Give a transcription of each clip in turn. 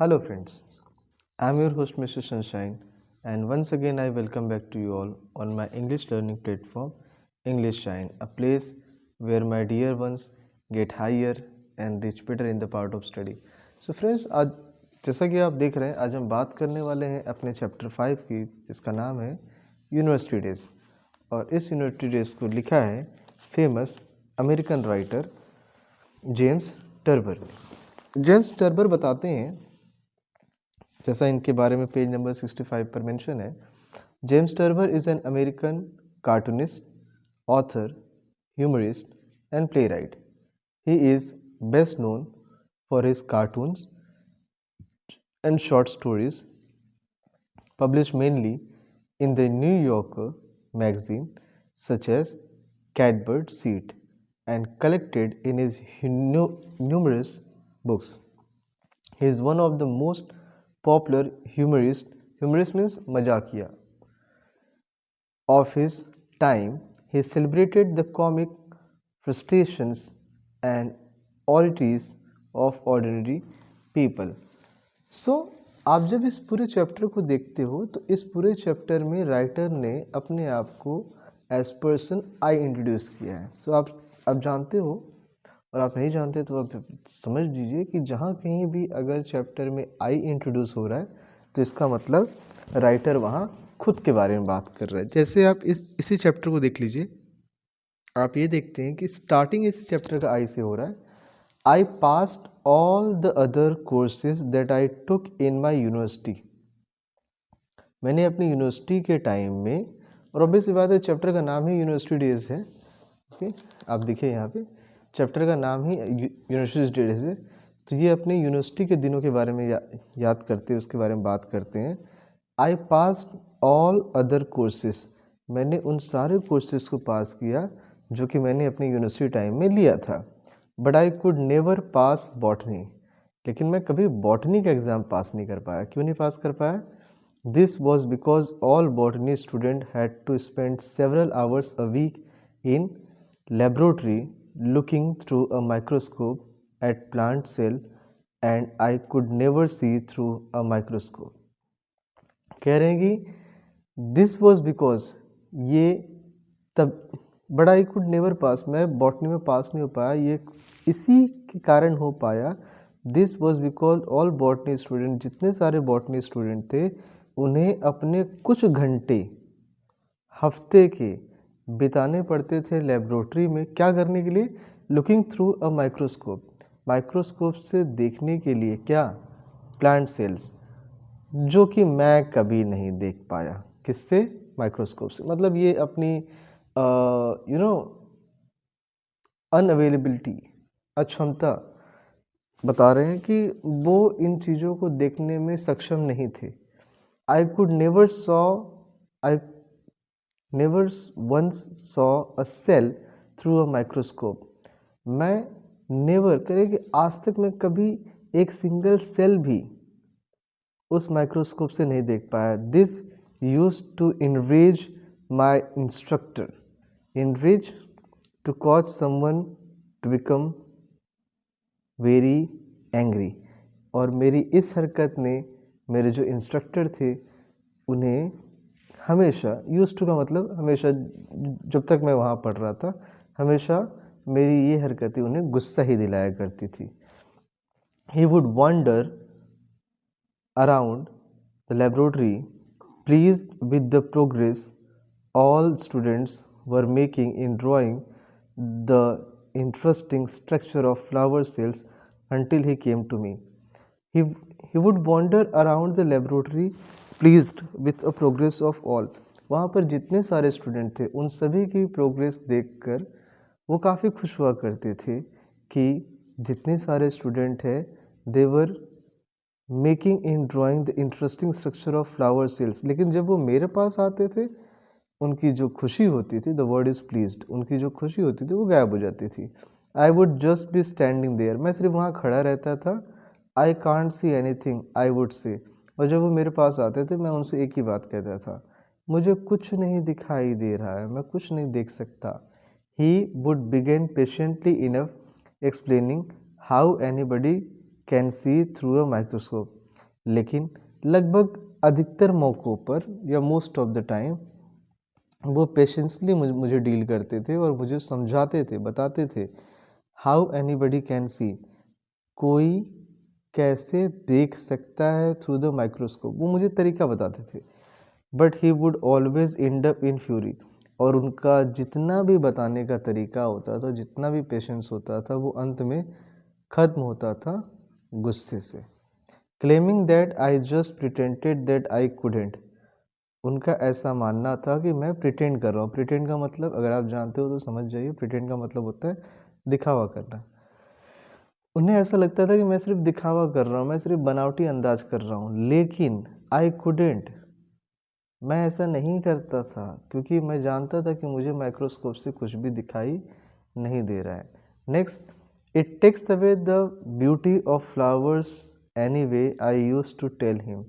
Hello, friends. I'm your host, Mr. Sunshine, and once again, I welcome back to you all on my English learning platform, English Shine, a place where my dear ones get higher and reach better in the part of study. So, friends, आज जैसा कि आप देख रहे हैं, आज हम बात करने वाले हैं अपने चैप्टर 5 की, जिसका नाम है यूनिवर्सिटी डेज। और इस यूनिवर्सिटी डेज को लिखा है फेमस अमेरिकन राइटर जेम्स टर्बर ने। जेम्स टर्बर बताते हैं, जैसा इनके बारे में पेज नंबर 65 पर मेंशन है, James Thurber is an American cartoonist, author, humorist and playwright. He is best known for his cartoons and short stories published mainly in the New Yorker magazine such as Catbird Seat and collected in his numerous books. He is one of the most popular humorist means majakia, of his time. He celebrated the comic frustrations and oddities of ordinary people. So, आप जब इस पूरे chapter को देखते हो तो इस पूरे चैप्टर में राइटर ने अपने आप को एज पर्सन आई इंट्रोड्यूस किया है. सो आप जानते हो, और आप नहीं जानते तो आप समझ लीजिए कि जहाँ कहीं भी अगर चैप्टर में आई इंट्रोड्यूस हो रहा है तो इसका मतलब राइटर वहाँ खुद के बारे में बात कर रहा है. जैसे आप इसी चैप्टर को देख लीजिए, आप ये देखते हैं कि स्टार्टिंग इस चैप्टर का आई से हो रहा है. I passed all the other courses that I took in my university. मैंने अपनी यूनिवर्सिटी के टाइम में, और ऑब्वियसली बात है चैप्टर का नाम ही यूनिवर्सिटी डेज है. ओके, आप देखिए यहाँ पे चैप्टर का नाम ही यूनिवर्सिटी डेज है, तो ये अपने यूनिवर्सिटी के दिनों के बारे में याद करते हैं, उसके बारे में बात करते हैं. I passed all other courses. मैंने उन सारे कोर्सेज को पास किया जो कि मैंने अपनी यूनिवर्सिटी टाइम में लिया था. But I could never pass botany. लेकिन मैं कभी बॉटनी का एग्ज़ाम पास नहीं कर पाया. क्यों नहीं पास कर पाया? This was because all botany student had to spend several hours a week in laboratory looking through a microscope at plant cell and I could never see through a microscope. कह रहे हैं कि दिस वॉज बिकॉज, ये तब, but I could never pass, मैं botany में पास नहीं हो पाया, ये इसी के कारण हो पाया. This was because all botany student, जितने सारे बॉटनी स्टूडेंट थे उन्हें अपने कुछ घंटे हफ्ते के बिताने पड़ते थे लेबोरेटरी में. क्या करने के लिए? Looking through a microscope. Microscope से देखने के लिए क्या? प्लांट सेल्स, जो कि मैं कभी नहीं देख पाया. किससे? माइक्रोस्कोप से. मतलब ये अपनी अनअवेलेबिलिटी, अक्षमता बता रहे हैं कि वो इन चीज़ों को देखने में सक्षम नहीं थे. I could never saw, I never once saw a cell through a microscope. मैं नेवर करें कि आज तक मैं कभी एक सिंगल सेल भी उस माइक्रोस्कोप से नहीं देख पाया. This use to enrage my instructor. Enrage, to cause someone to become very angry. और मेरी इस हरकत ने मेरे जो इंस्ट्रक्टर थे उन्हें हमेशा, यूज टू का मतलब हमेशा, जब तक मैं वहाँ पढ़ रहा था हमेशा मेरी ये हरकतें उन्हें गुस्सा ही दिलाया करती थी. He would wonder around the laboratory, pleased with the progress all students were making in drawing the interesting structure of flower cells until he came to me. He, he would wander around the laboratory pleased with the progress of all. वहाँ पर जितने सारे student थे उन सभी की progress देखकर वो काफ़ी खुश हुआ करते थे कि जितने सारे स्टूडेंट हैं they were making in drawing the interesting structure of flower cells. लेकिन जब वो मेरे पास आते थे उनकी जो खुशी होती थी, द वर्ड इज़ प्लीज्ड, उनकी जो खुशी होती थी वो गायब हो जाती थी. I would just be standing there. मैं सिर्फ वहाँ खड़ा रहता था. I can't see anything I would say. और जब वो मेरे पास आते थे मैं उनसे एक ही बात कहता था, मुझे कुछ नहीं दिखाई दे रहा है, मैं कुछ नहीं देख सकता. He would begin patiently enough explaining how anybody can see through a microscope. लेकिन लगभग अधिकतर मौक़ों पर या मोस्ट ऑफ द टाइम वो पेशेंसली मुझे डील करते थे और मुझे समझाते थे, बताते थे हाउ एनीबडी कैन सी, कोई कैसे देख सकता है थ्रू द माइक्रोस्कोप, वो मुझे तरीका बताते थे। But he would always and up in fury, और उनका जितना भी बताने का तरीका होता था, जितना भी पेशेंस होता था, वो अंत में ख़त्म होता था गुस्से से। Claiming that I just pretended that I couldn't, उनका ऐसा मानना था कि मैं प्रिटेंड कर रहा हूँ। प्रिटेंड का मतलब अगर आप जानते हो तो समझ जाइए, प्रिटेंड का मतलब होता है दिखावा करना। उन्हें ऐसा लगता था कि मैं सिर्फ दिखावा कर रहा हूँ, मैं सिर्फ बनावटी अंदाज कर रहा हूँ, लेकिन आई कुडेंट, मैं ऐसा नहीं करता था क्योंकि मैं जानता था कि मुझे माइक्रोस्कोप से कुछ भी दिखाई नहीं दे रहा है। Next, it takes away the beauty of flowers any way I use to tell him,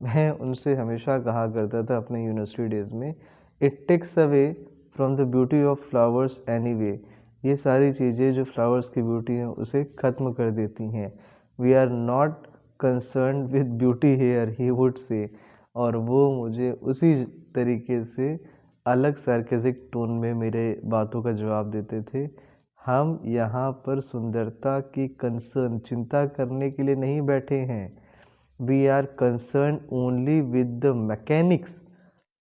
मैं उनसे हमेशा कहा करता था अपने यूनिवर्सिटी डेज में, it takes away from the beauty of flowers any way, ये सारी चीज़ें जो फ्लावर्स की ब्यूटी हैं उसे ख़त्म कर देती हैं। We are not concern with beauty here, he would say, और वो मुझे उसी तरीके से अलग सार्केस्टिक टोन में मेरे बातों का जवाब देते थे। हम यहाँ पर सुंदरता की कंसर्न, चिंता करने के लिए नहीं बैठे हैं। We are concern only with the mechanics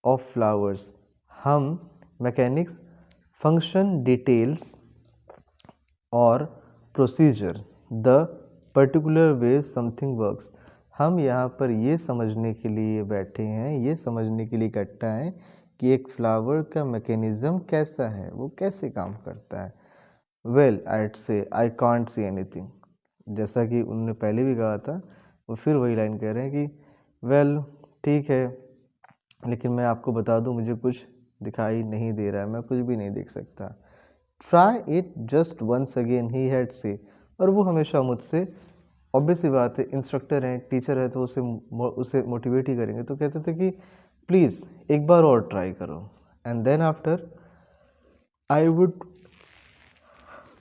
of flowers, हम मैकेनिक्स, फंक्शन, डिटेल्स और procedure, the particular way something works, हम यहाँ पर ये समझने के लिए बैठे हैं, ये समझने के लिए इकट्ठा हैं कि एक फ्लावर का मैकेनिज़्म कैसा है, वो कैसे काम करता है। वेल आइड से आई कांट सी एनीथिंग, जैसा कि उन्होंने पहले भी कहा था, वो फिर वही लाइन कह रहे हैं कि वेल ठीक है, लेकिन मैं आपको बता दूं मुझे कुछ दिखाई नहीं दे रहा है, मैं कुछ भी नहीं देख सकता। Try it just once again he had said, और वो हमेशा मुझसे, ऑब्वियस सी बात है, इंस्ट्रक्टर हैं, टीचर है, तो उसे मोटिवेट ही करेंगे, तो कहते थे कि प्लीज़ एक बार और ट्राई करो। And then after I would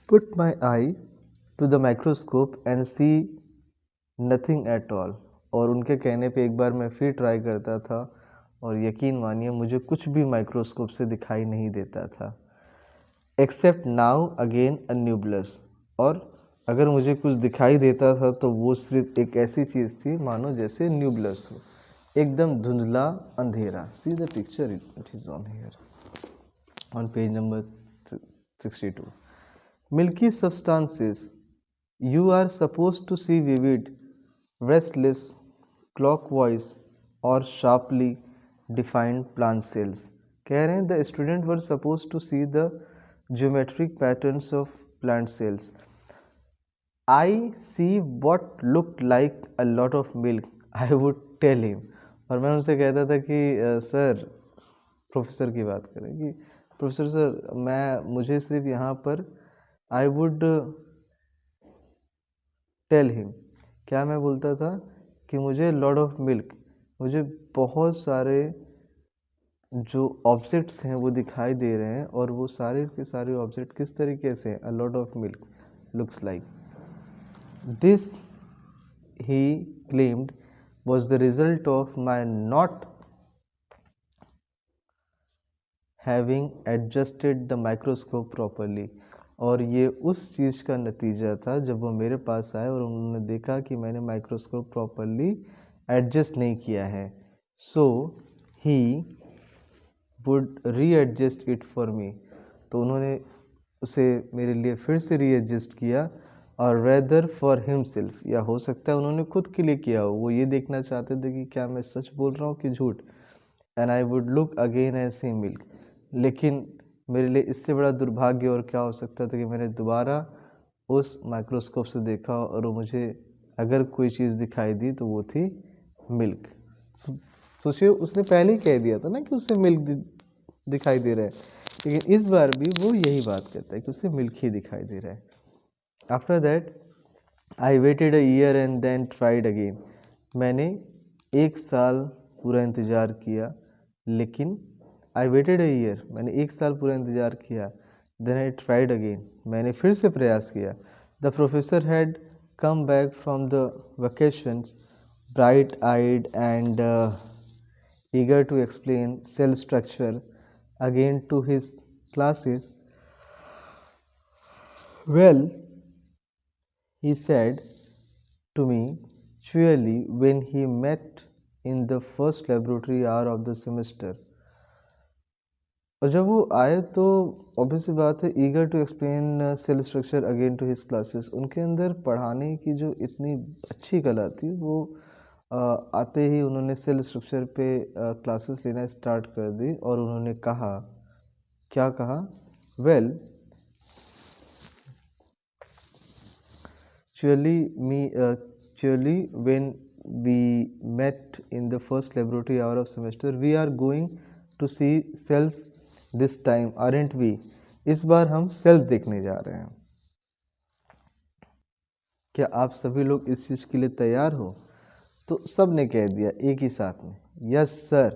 put my eye to the microscope and see nothing at all, और उनके कहने पे एक बार मैं फिर ट्राई करता था और यकीन मानिए मुझे कुछ भी माइक्रोस्कोप से दिखाई नहीं देता था, एक्सेप्ट नाउ अगेन अ न्यूबलस, और अगर मुझे कुछ दिखाई देता था तो वो सिर्फ एक ऐसी चीज़ थी मानो जैसे न्यूबलस हो, एकदम धुंधला अंधेरा। See the picture, it is on here on page number 62. Milky substances, you are supposed to see vivid, restless, clockwise or sharply defined plant cells. कह रहे हैं the student were supposed to see the geometric patterns of plant cells. I see what looked like a lot of milk, I would tell him. और मैं उनसे कहता था कि sir, professor की बात करें कि प्रोफेसर सर, मुझे सिर्फ यहाँ पर आई वुड टेल हिम, क्या मैं बोलता था कि मुझे लॉट ऑफ मिल्क, मुझे बहुत सारे जो ऑब्जेक्ट्स हैं वो दिखाई दे रहे हैं, और वो सारे के सारे ऑब्जेक्ट किस तरीके से हैं, a lot of milk looks like this, he claimed was the result of my not having adjusted the microscope properly, और ये उस चीज़ का नतीजा था जब वो मेरे पास आए और उन्होंने देखा कि मैंने माइक्रोस्कोप प्रॉपरली एडजस्ट नहीं किया है। So he would readjust it for me, तो उन्होंने उसे मेरे लिए फिर से रीएडजस्ट किया, और रेदर फॉर हिमसेल्फ, या हो सकता है उन्होंने खुद के लिए किया हो, वो ये देखना चाहते थे कि क्या मैं सच बोल रहा हूँ कि झूठ। And I would look again as see milk, लेकिन मेरे लिए इससे बड़ा दुर्भाग्य और क्या हो सकता था कि मैंने दोबारा उस माइक्रोस्कोप से देखा और वो मुझे अगर कोई चीज़ दिखाई दी तो वो थी मिल्क। सोचिए, उसने पहले ही कह दिया था ना कि उसे मिल्क दिखाई दे रहा है, लेकिन इस बार भी वो यही बात कहता है कि उसे मिल्क ही दिखाई दे रहा है। After that I waited a year and then tried again, मैंने एक साल पूरा इंतज़ार किया, लेकिन आई वेटेड अ ईयर, मैंने एक साल पूरा इंतज़ार किया, देन आई ट्राइड अगेन, मैंने फिर से प्रयास किया। The professor had come back from the vacations, bright-eyed and eager to explain cell structure again to his classes. Well, he said to me cheerily when he met in the first laboratory hour of the semester. और जब वो आए तो obvious सी बात है, eager to explain cell structure again to his classes, उनके अंदर पढ़ाने की जो इतनी अच्छी कला थी वो आते ही उन्होंने सेल स्ट्रक्चर पे क्लासेस लेना स्टार्ट कर दी और उन्होंने कहा, क्या कहा? Well, surely when we met in the first laboratory hour of semester, we are going to see cells this time, aren't we? इस बार हम सेल्स देखने जा रहे हैं। क्या आप सभी लोग इस चीज़ के लिए तैयार हो? तो सब ने कह दिया एक ही साथ में, yes sir.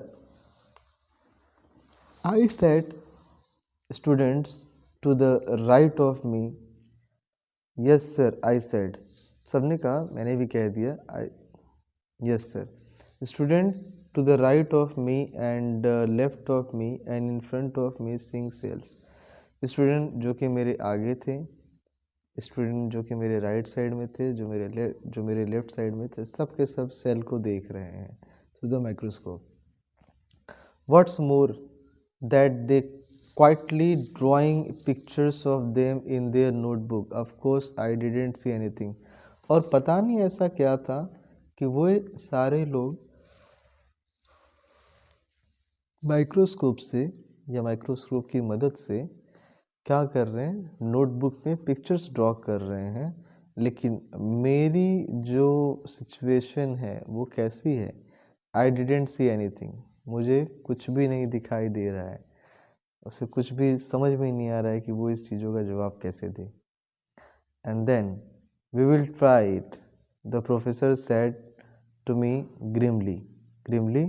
I said students to the right of me, yes sir I said. सबने कहा, मैंने भी कह दिया, I yes sir. Student to the right of me and left of me and in front of me sing cells. Student जो कि मेरे आगे थे, स्टूडेंट जो कि मेरे राइट साइड में थे, जो मेरे लेफ्ट साइड में थे, सब के सब सेल को देख रहे हैं through the microscope. What's more that they quietly drawing pictures of them in their notebook. Of course, I didn't see anything. और पता नहीं ऐसा क्या था कि वो सारे लोग माइक्रोस्कोप से या माइक्रोस्कोप की मदद से क्या कर रहे हैं, नोटबुक में पिक्चर्स ड्रॉ कर रहे हैं। लेकिन मेरी जो सिचुएशन है वो कैसी है? आई डिडेंट सी एनीथिंग, मुझे कुछ भी नहीं दिखाई दे रहा है, उसे कुछ भी समझ में नहीं आ रहा है कि वो इस चीज़ों का जवाब कैसे दे। And then we will try it, the professor said to me grimly. Grimly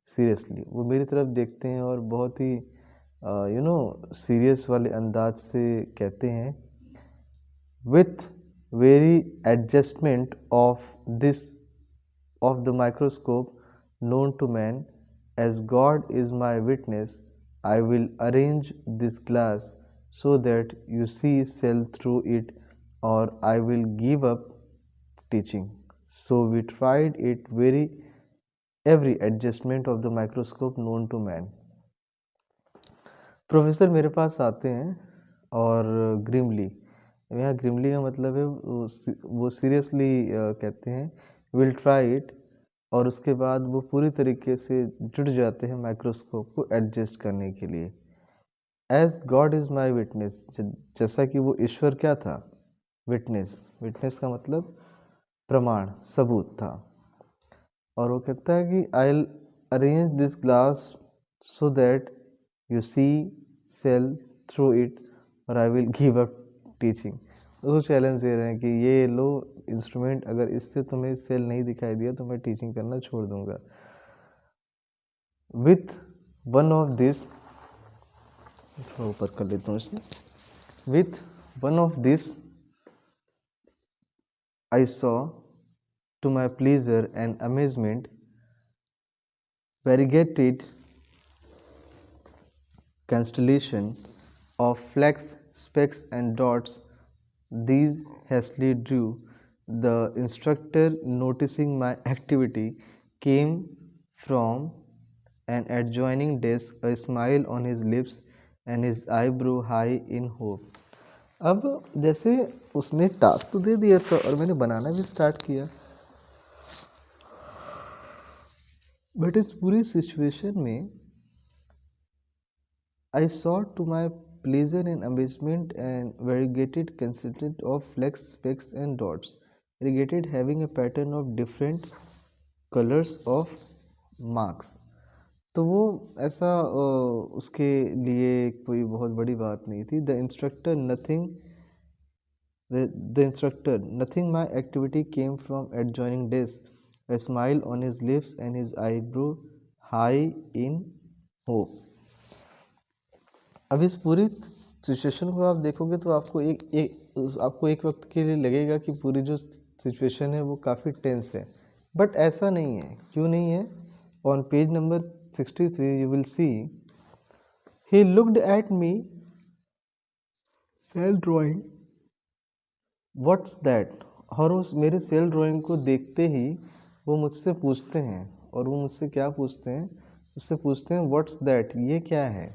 seriously, वो मेरी तरफ देखते हैं और बहुत ही सीरियस वाले अंदाज से कहते हैं, with very adjustment of the microscope known to man, as God is my witness, I will arrange this glass so that you see cell through it, or I will give up teaching. So we tried it every adjustment of the microscope known to man. Professor मेरे पास आते हैं और grimly, यहाँ grimly का मतलब है वो seriously कहते हैं विल ट्राई इट, और उसके बाद वो पूरी तरीके से जुट जाते हैं माइक्रोस्कोप को एडजस्ट करने के लिए। As God is my witness, जैसा कि वो ईश्वर क्या था? विटनेस। विटनेस का मतलब प्रमाण, सबूत था। और वो कहता है कि I will arrange this glass so that you see cell through it, और I will give up teaching. उसको चैलेंज दे रहे हैं कि ये लो इंस्ट्रूमेंट, अगर इससे तुम्हें सेल नहीं दिखाई दिया तो मैं टीचिंग करना छोड़ दूंगा। विथ वन ऑफ दिस, थोड़ा ऊपर कर लेता हूँ इसे, with one of this I saw to my pleasure and amazement variegated constellation of flecks, specks and dots. These hastily drew. The instructor, noticing my activity, came from an adjoining desk, a smile on his lips and his eyebrow high in hope. अब जैसे उसने task तो दे दिया था और मैंने बनाना भी start किया, बट इस पूरी सिचुएशन में I saw to my pleasure and amazement and variegated constituent of flecks, specks and dots, variegated having a pattern of different colors of marks. तो वो ऐसा उसके लिए कोई बहुत बड़ी बात नहीं थी। The instructor nothing my activity came from adjoining desk, a smile on his lips and his eyebrow high in hope. अब इस पूरी सिचुएशन को आप देखोगे तो आपको एक वक्त के लिए लगेगा कि पूरी जो सिचुएशन है वो काफ़ी टेंस है, बट ऐसा नहीं है, क्यों नहीं है? On page number 63 you will see he looked at me cell drawing what's that. और उस मेरे सेल ड्राइंग को देखते ही वो मुझसे पूछते हैं, और वो मुझसे क्या पूछते हैं? उससे पूछते हैं व्हाट्स दैट, ये क्या है?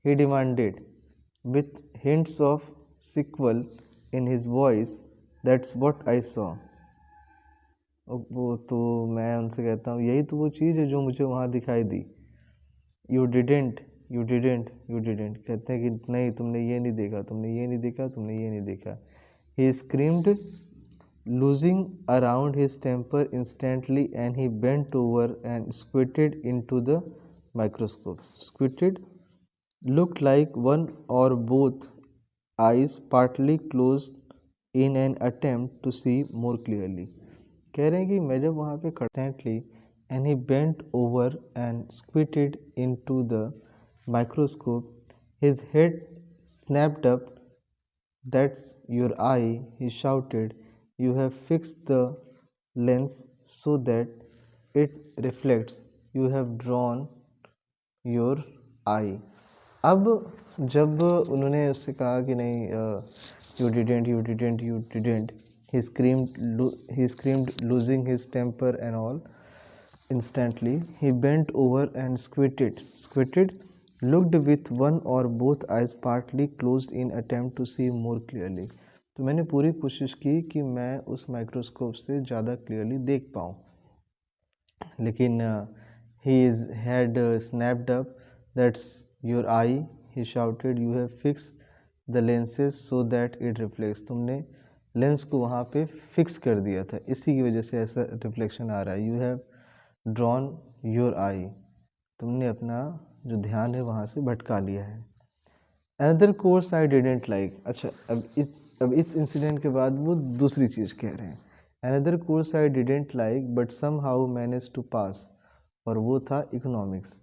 ही demanded with hints of sequel in his voice, that's what I saw। वो तो मैं उनसे कहता हूँ यही तो वो चीज़ है जो मुझे वहाँ दिखाई दी। You didn't, you didn't, you didn't, कहते हैं कि नहीं तुमने ये नहीं देखा, तुमने ये नहीं देखा, तुमने ये नहीं देखा। ही screamed losing around his temper instantly, and he bent over and squinted into the microscope। Squinted looked like one or both eyes partly closed in an attempt to see more clearly। कह रहे हैं कि मैं जब वहाँ पे constantly and he bent over and squinted into the microscope, his head snapped up, that's your eye, he shouted. You have fixed the lens so that it reflects. You have drawn your eye। अब जब उन्होंने उससे कहा कि नहीं you didn't, you didn't, you didn't, he screamed losing his temper and all, instantly he bent over and squinted looked with one or both eyes partly closed in attempt to see more clearly। तो मैंने पूरी कोशिश की कि मैं उस microscope से ज़्यादा क्लियरली देख पाऊँ, लेकिन his head snapped up, that's your eye, he shouted, you have fixed the lenses so that it reflects। तुमने लेंस को वहाँ पे फिक्स कर दिया था, इसी की वजह से ऐसा रिफ्लेक्शन आ रहा है। you have drawn your eye, तुमने अपना जो ध्यान है वहाँ से भटका लिया है। Another course I didn't like. अच्छा, अब इस इंसिडेंट के बाद वो दूसरी चीज़ कह रहे हैं। Another course I didn't like but somehow manage to pass, और वो था economics.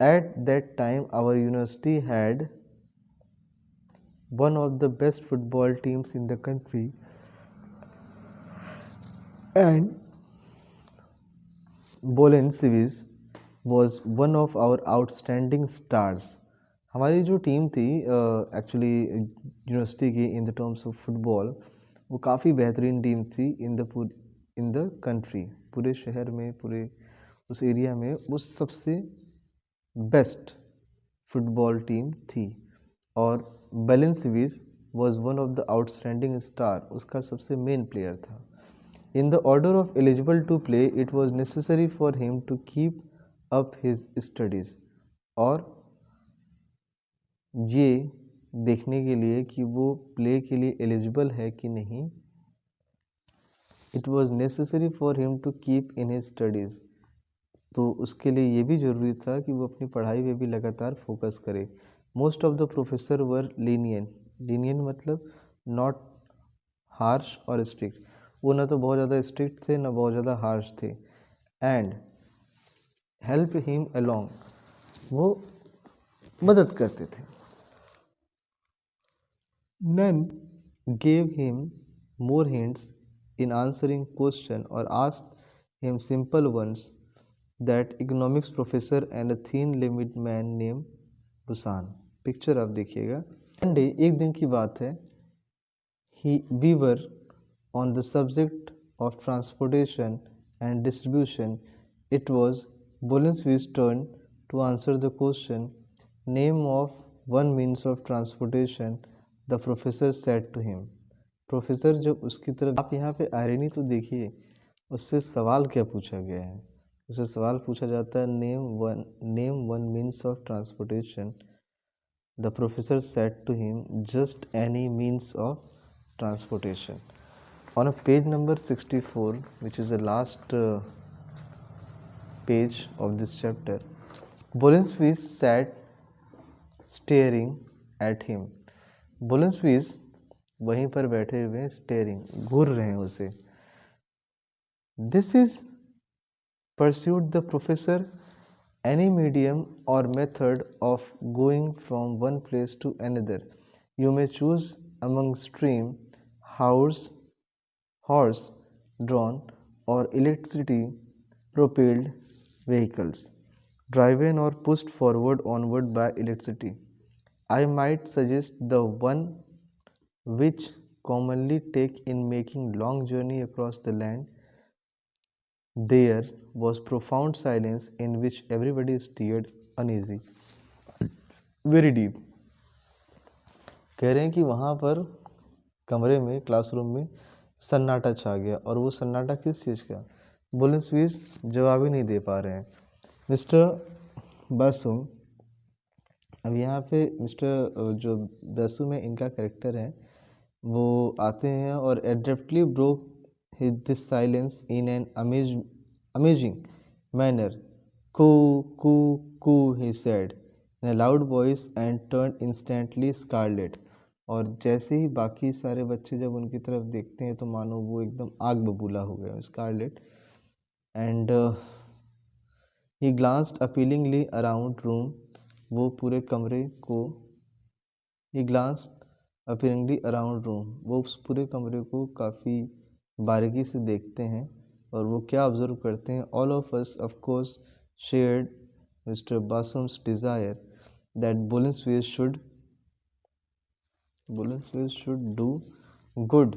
At that time our university had one of the best football teams in the country, and Bolenciewicz was one of our outstanding stars. हमारी जो team थी actually university की in the terms of football, वो काफ़ी बेहतरीन team थी इन the country, पूरे शहर में, पूरे उस एरिया में वो सबसे बेस्ट फुटबॉल टीम थी। और Bolenciewicz was one of the outstanding star, उसका सबसे मेन प्लेयर था। In the order of eligible to play it was necessary for him to keep up his studies. और ये देखने के लिए कि वो प्ले के लिए एलिजिबल है कि नहीं, it was necessary for him to keep in his studies, तो उसके लिए ये भी ज़रूरी था कि वो अपनी पढ़ाई पे भी लगातार फोकस करे। Most of the professor were lenient, lenient मतलब नॉट हार्श और स्ट्रिक्ट, वो ना तो बहुत ज़्यादा स्ट्रिक्ट थे ना बहुत ज़्यादा हार्श थे। एंड हेल्प हिम अलोंग, वो मदद करते थे। None gave him more hints in answering question और asked him simple ones that economics professor and a thin limit man name Bassum. Picture आप देखिएगा। वन डे, एक दिन की बात है, we were on the subject of transportation and distribution. It was Bolenciewicz turn to answer the question name of one means of transportation. The professor said to him. Professor जब उसकी तरफ, आप यहाँ पे आयरनी तो देखिए, उससे सवाल क्या पूछा गया है? उससे सवाल पूछा जाता है name one means of transportation. The professor said to him just any means of transportation. On page number 64 which is the last page of this chapter, Bolensweet sat staring at him। बोलेंसवीज वहीं पर बैठे हुए steering, घूर रहे हैं उसे। This is pursued the professor, any medium or method of going from one place to another. You may choose among stream, horse drawn, or electricity propelled vehicles, driven or pushed forward onward by electricity. I might suggest the one which commonly take in making long journey across the land. There was profound silence in which everybody stared uneasy. Very deep. कह रहे हैं कि वहाँ पर कमरे में classroom में सन्नाटा छा गया और वो सन्नाटा किस चीज़ का? बुलिन जवाब ही नहीं दे पा रहे हैं। मिस्टर बासुम, अब यहाँ पे मिस्टर जो बासुम है इनका कैरेक्टर है वो आते हैं और abruptly broke this silence in an amazing manner. Coo coo coo he said in a loud voice and turn instantly scarlet. और जैसे ही बाकी सारे बच्चे जब उनकी तरफ देखते हैं तो मानो वो एकदम आग बबूला हो गए, scarlet. And he glanced appealingly around room, वो पूरे कमरे को ही ग्लांस्ड अपीलिंगली अराउंड रूम, वो उस पूरे कमरे को काफ़ी बारीकी से देखते हैं और वो क्या ऑब्जर्व करते हैं? All of us of course shared Mr Bassum's desire that Bullin should do good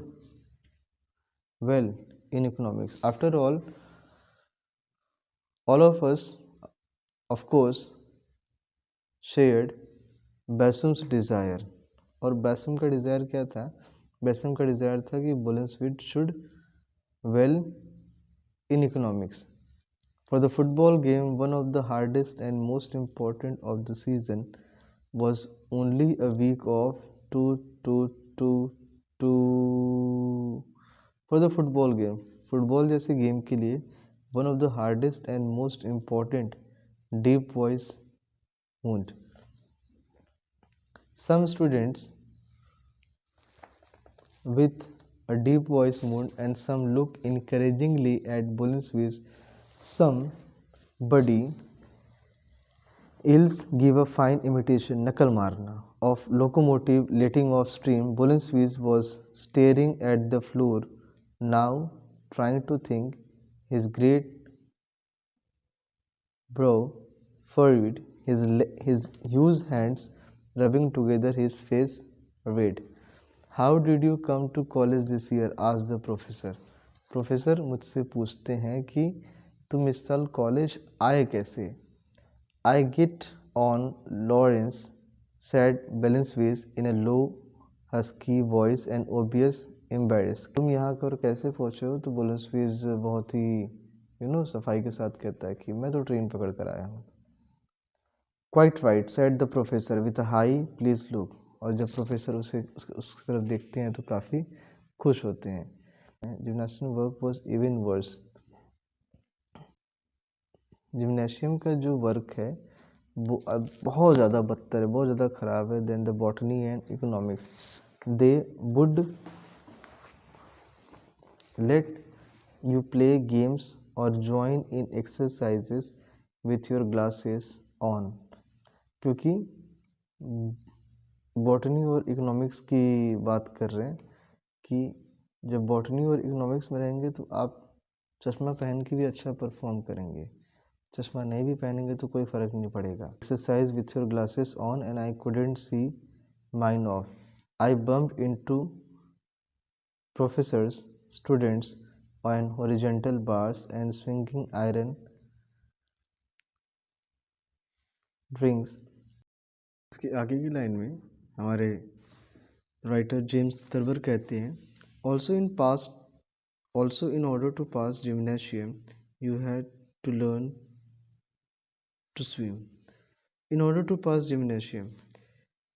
well in economics. After all of us of course shared Basum's desire. और बैसम का डिज़ायर क्या था? बैसम का डिज़ायर था कि bullion should well in economics. For the football game, one of the hardest and most important of the season was only a week off to for the football game. Football जैसे game के लिए one of the hardest and most important deep voice wound. Some students with a deep voice wound and some look encouragingly at Bulinswitz. Somebody else give a fine imitation, nakal marna, of locomotive letting off steam. Bulinswitz was staring at the floor now, trying to think, his great brow furrowed, his huge hands rubbing together, his face red. How did you come to college this year? asked the professor. Professor मुझसे पूछते हैं कि तुम इस साल college आए कैसे? I get on, Lawrence said Bellensways in a low, husky voice and obvious embarrassed. तुम यहाँ पर कैसे पहुँचे हो? तो Bellensways बहुत ही सफाई के साथ कहता है कि मैं तो ट्रेन पकड़ कर आया हूँ। Quite right, said the professor with a high pleased look. और जब प्रोफेसर उसकी तरफ देखते हैं तो काफ़ी खुश होते हैं। Gymnasium work was even worse. Gymnasium का जो वर्क है वो अब बहुत ज़्यादा बदतर है, बहुत ज़्यादा ख़राब है than the botany and economics. They would let you play games or join in exercises with your glasses on. क्योंकि बॉटनी और इकोनॉमिक्स की बात कर रहे हैं कि जब बॉटनी और इकोनॉमिक्स में रहेंगे तो आप चश्मा पहन के भी अच्छा परफॉर्म करेंगे, चश्मा नहीं भी पहनेंगे तो कोई फ़र्क नहीं पड़ेगा. Exercise with your glasses on and I couldn't see mine off. I bumped into professors, students on horizontal bars and swinging iron rings. इसके आगे की लाइन में हमारे राइटर जेम्स थर्बर कहते हैं, also in order to pass gymnasium you had to learn to swim. In order to pass gymnasium,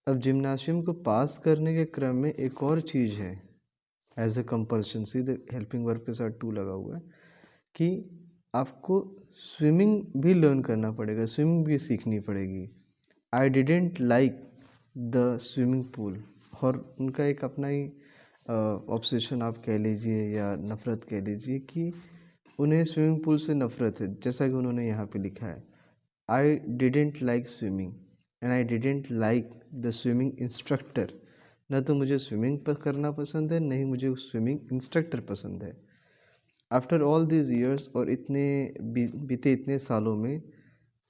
अब gymnasium को पास करने के क्रम में एक और चीज़ है एज ए कंपल्शन, सीधे हेल्पिंग वर्ब के साथ टू लगा हुआ है कि आपको स्विमिंग भी लर्न करना पड़ेगा, स्विमिंग भी सीखनी पड़ेगी. आई didn't like the swimming pool. और उनका एक अपना ही ऑब्सेशन आप कह लीजिए या नफ़रत कह लीजिए कि उन्हें स्विमिंग पूल से नफ़रत है, जैसा कि उन्होंने यहाँ पे लिखा है. आई didn't like swimming and I didn't like the swimming instructor. न तो मुझे स्विमिंग पर करना पसंद है, नहीं मुझे स्विमिंग इंस्ट्रक्टर पसंद है. आफ्टर ऑल दीज ईयर्स, और बीते इतने सालों में,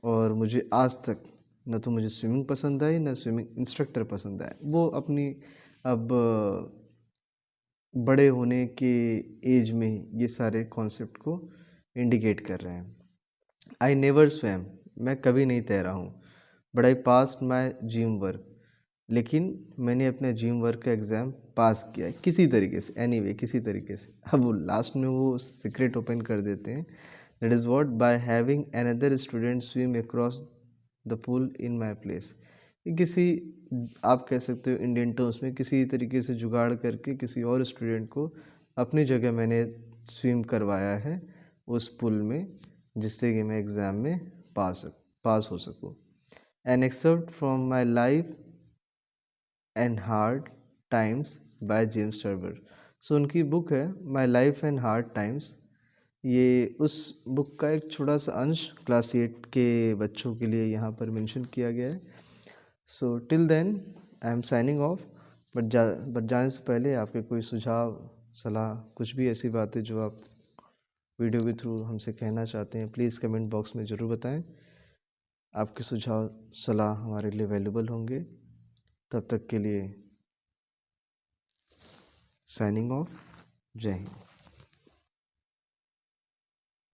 और मुझे आज तक न तो मुझे स्विमिंग पसंद आई, ना स्विमिंग इंस्ट्रक्टर पसंद आया। वो अपनी अब बड़े होने के एज में ये सारे कॉन्सेप्ट को इंडिकेट कर रहे हैं। आई नेवर स्वैम, मैं कभी नहीं तैरा हूँ। But I pass my gym work, लेकिन मैंने अपने जिम वर्क का एग्ज़ाम पास किया है किसी तरीके से, एनीवे किसी तरीके से। अब वो लास्ट में वो सीक्रेट ओपन कर देते हैं, that is what, by having another student swim across the pool in my place. किसी, आप कह सकते हो इंडियन टर्म्स में, किसी तरीके से जुगाड़ करके किसी और स्टूडेंट को अपनी जगह मैंने स्विम करवाया है उस पुल में, जिससे कि मैं एग्ज़ाम में पास हो सकूँ। An excerpt from my life and hard times by James Thurber. So उनकी बुक है my life and hard times. ये उस बुक का एक छोटा सा अंश क्लास 8 के बच्चों के लिए यहाँ पर मेंशन किया गया है। So till then I am signing off. But जाने से पहले आपके कोई सुझाव, सलाह, कुछ भी ऐसी बातें जो आप वीडियो के थ्रू हमसे कहना चाहते हैं, प्लीज़ कमेंट बॉक्स में ज़रूर बताएं। आपके सुझाव, सलाह हमारे लिए वैल्यूबल होंगे। तब तक के लिए साइनिंग ऑफ। जय हिंद।